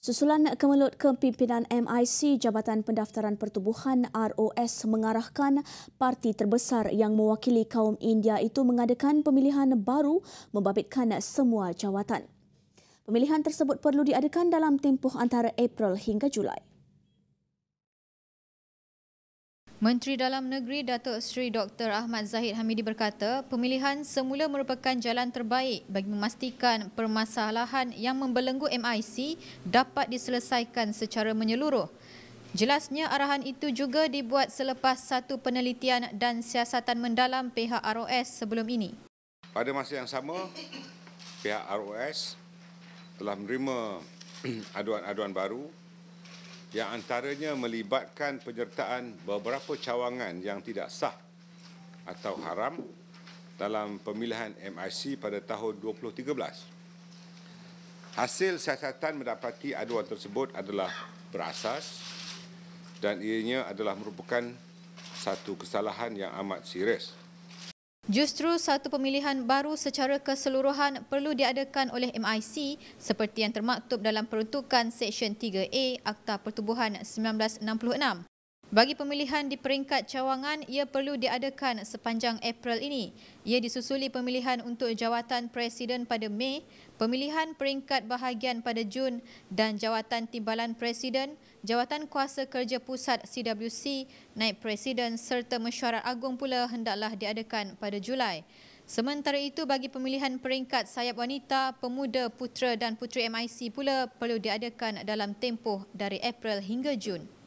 Susulan kemelut kepimpinan MIC, Jabatan Pendaftaran Pertubuhan ROS mengarahkan parti terbesar yang mewakili kaum India itu mengadakan pemilihan baru membabitkan semua jawatan. Pemilihan tersebut perlu diadakan dalam tempoh antara April hingga Julai. Menteri Dalam Negeri Datuk Seri Dr. Ahmad Zahid Hamidi berkata, pemilihan semula merupakan jalan terbaik bagi memastikan permasalahan yang membelenggu MIC dapat diselesaikan secara menyeluruh. Jelasnya arahan itu juga dibuat selepas satu penelitian dan siasatan mendalam pihak ROS sebelum ini. Pada masa yang sama, pihak ROS telah menerima aduan-aduan baru yang antaranya melibatkan penyertaan beberapa cawangan yang tidak sah atau haram dalam pemilihan MIC pada tahun 2013. Hasil siasatan mendapati aduan tersebut adalah berasas dan ianya adalah merupakan satu kesalahan yang amat serius. Justru satu pemilihan baru secara keseluruhan perlu diadakan oleh MIC seperti yang termaktub dalam peruntukan Seksyen 3A Akta Pertubuhan 1966. Bagi pemilihan di peringkat cawangan, ia perlu diadakan sepanjang April ini. Ia disusuli pemilihan untuk jawatan Presiden pada Mei, pemilihan peringkat bahagian pada Jun dan jawatan timbalan Presiden, jawatan kuasa kerja pusat CWC, naib Presiden serta mesyuarat agung pula hendaklah diadakan pada Julai. Sementara itu, bagi pemilihan peringkat sayap wanita, pemuda, putera dan puteri MIC pula perlu diadakan dalam tempoh dari April hingga Jun.